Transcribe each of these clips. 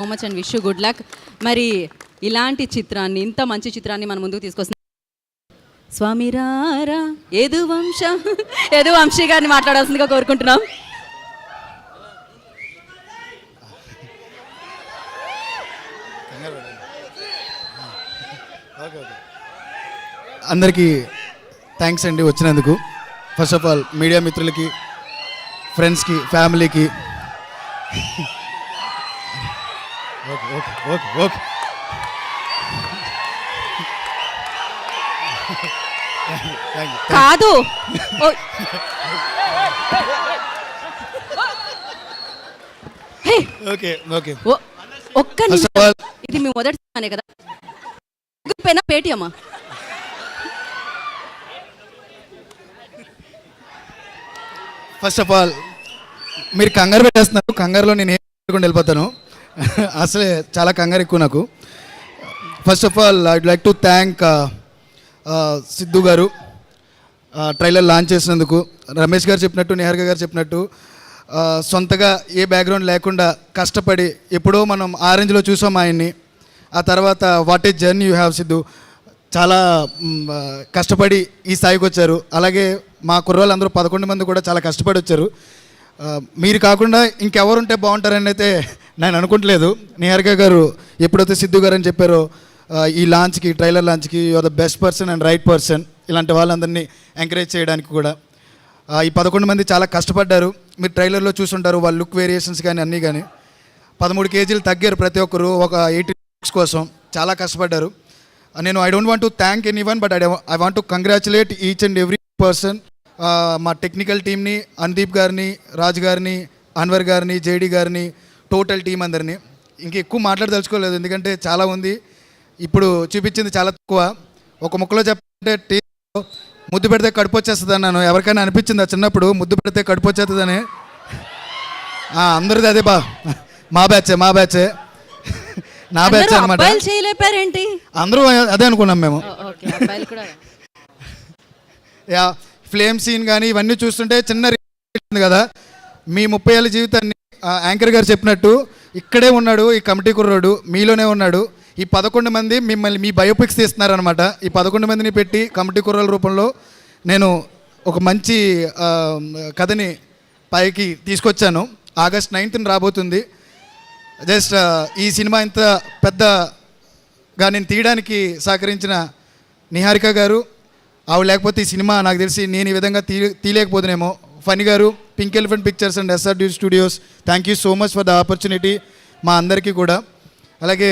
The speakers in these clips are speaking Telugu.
So much and wish you good luck. మరి ఇలాంటి చిత్రాన్ని, ఇంత మంచి చిత్రాన్ని మన ముందుకు తీసుకొస్తున్న స్వామి రారా యదువంశీ గారిని మాట్లాడాల్సిందిగా కోరుకుంటున్నాం. అందరికీ థ్యాంక్స్ అండి వచ్చినందుకు. ఫస్ట్ ఆఫ్ ఆల్ మీడియా మిత్రులకి, ఫ్రెండ్స్కి, ఫ్యామిలీకి. ఓకే ఓకే ఓకే ఓకే కాదు ఓకే ఓకే ఒక్క నిమిషం. ఇది మీ మొదటి సినిమానే కదా? పేనా పేటిఎమ్మా? ఫస్ట్ ఆఫ్ ఆల్ మీరు కంగారు పెట్టేస్తున్నారు. కంగారులో నేను ఏం పెట్టుకుని వెళ్ళిపోతాను. అసలే చాలా కంగారు ఎక్కువ నాకు. First of all I'd like to thank Siddhu గారు ట్రైలర్ లాంచ్ చేసినందుకు. రమేష్ గారు చెప్పినట్టు, నిహారిక గారు చెప్పినట్టు సొంతగా ఏ బ్యాక్గ్రౌండ్ లేకుండా కష్టపడి, ఎప్పుడో మనం ఆరెంజ్లో చూసాం ఆయన్ని. ఆ తర్వాత what is journey you have Siddhu, చాలా కష్టపడి ఈ స్థాయికి వచ్చారు. అలాగే మా కుర్రోళ్ళందరూ 11 మంది కూడా చాలా కష్టపడి వచ్చారు. మీరు కాకుండా ఇంకెవరుంటే బాగుంటారని అయితే నేను అనుకుంటలేదు. నిహారిక గారు ఎప్పుడైతే సిద్ధు గారు అని చెప్పారో ఈ లాంచ్కి, ట్రైలర్ లాంచ్కి, you are the best person and right person, ఇలాంటి వాళ్ళందరినీ ఎంకరేజ్ చేయడానికి కూడా. ఈ 11 మంది చాలా కష్టపడ్డారు. మీరు ట్రైలర్లో చూసుంటారు వాళ్ళ లుక్ వేరియేషన్స్ కానీ అన్నీ కానీ. 13 కేజీలు తగ్గారు ప్రతి ఒక్కరు ఒక 80 లుక్స్ కోసం. చాలా కష్టపడ్డారు. నేను I don't want to thank any one, but I want to congratulate each and every person. మా టెక్నికల్ టీమ్ని, అనుదీప్ గారిని, రాజ్ గారిని, అన్వర్ గారిని, జేడి గారిని, టోటల్ టీం అందరినీ. ఇంక ఎక్కువ మాట్లాడదలుచుకోలేదు, ఎందుకంటే చాలా ఉంది. ఇప్పుడు చూపించింది చాలా తక్కువ. ఒక ముక్కలో చెప్పంటే టీంలో ముద్దు పెడితే కడుపు వచ్చేస్తుంది అన్నాను. ఎవరికైనా అనిపించింది చిన్నప్పుడు ముద్దు పెడితే కడుపు వచ్చేస్తుందని? అందరిది అదే మా బ్యాచే నా బ్యాచ్ అనమాట. అందరూ అదే అనుకున్నాం మేము. యా, ఫ్లేమ్ సీన్ కానీ ఇవన్నీ చూస్తుంటే చిన్న కదా. మీ 30 ఏళ్ళ జీవితాన్ని యాంకర్ గారు చెప్పినట్టు ఇక్కడే ఉన్నాడు ఈ కమిటీ కుర్రోడు, మీలోనే ఉన్నాడు. ఈ 11 మంది మిమ్మల్ని మీ బయోపిక్స్ తీస్తున్నారనమాట. ఈ 11 మందిని పెట్టి కమిటీ కుర్రోల రూపంలో నేను ఒక మంచి కథని పైకి తీసుకొచ్చాను. ఆగస్ట్ 9th రాబోతుంది. జస్ట్ ఈ సినిమా ఇంత పెద్దగా నేను తీయడానికి సహకరించిన నిహారిక గారు, ఆవిడ లేకపోతే ఈ సినిమా నాకు తెలిసి నేను ఈ విధంగా తీయలేకపోతున్నామో. ఫనీ గారు, pink elephant pictures and SRD studios, thank you so much for the opportunity మా అందరికీ కూడా. అలాగే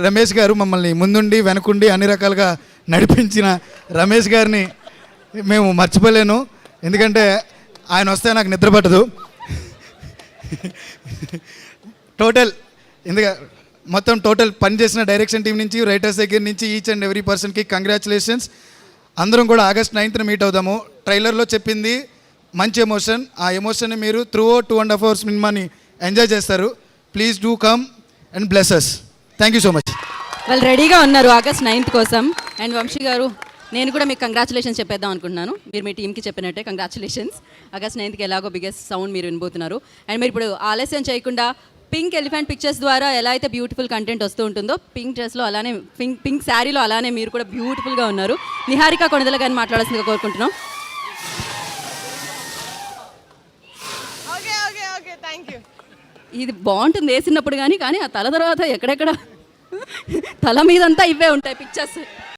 రమేష్ గారు మమ్మల్ని ముందుండి వెనకుండి అన్ని రకాలుగా నడిపించిన రమేష్ గారిని మేము మర్చిపోలేను. ఎందుకంటే ఆయన వస్తే నాకు నిద్ర పట్టదు. మొత్తం టోటల్ పనిచేసిన డైరెక్షన్ టీం నుంచి, రైటర్స్ దగ్గర నుంచి ఈచ్ అండ్ ఎవ్రీ పర్సన్కి కంగ్రాచులేషన్స్. అందరం కూడా ఆగస్ట్ 9th మీట్ అవుదాము. ట్రైలర్లో చెప్పింది మంచి ఎమోషన్. ఆ ఎమోషన్ని మీరు త్రూ 2.5 hours సినిమాని ఎంజాయ్ చేస్తారు. Please do come and bless us. Thank you so much. వాళ్ళు రెడీగా ఉన్నారు ఆగస్ట్ 9th కోసం. అండ్ వంశీ గారు, నేను కూడా మీకు కంగ్రాచులేషన్స్ చెప్పేద్దాం అనుకుంటున్నాను. మీరు మీ టీంకి చెప్పినట్టే కంగ్రాచులేషన్స్. ఆగస్ట్ 9th ఎలాగో బిగ్గెస్ట్ సౌండ్ మీరు వినబోతున్నారు. అండ్ మీరు ఇప్పుడు ఆలస్యం చేయకుండా పింక్ ఎలిఫెంట్ పిక్చర్స్ ద్వారా ఎలా అయితే బ్యూటిఫుల్ కంటెంట్ వస్తూ ఉంటుందో, పింక్ డ్రెస్లో అలానే, పింక్ శారీలో అలానే మీరు కూడా బ్యూటిఫుల్గా ఉన్నారు. నిహారిక కొణిదెల గారిని మాట్లాడాల్సిందిగా కోరుకుంటున్నాం. ఇది బాగుంటుంది వేసినప్పుడు కానీ ఆ తల తర్వాత ఎక్కడెక్కడ తల మీదంతా ఇవే ఉంటాయి పిక్చర్స్.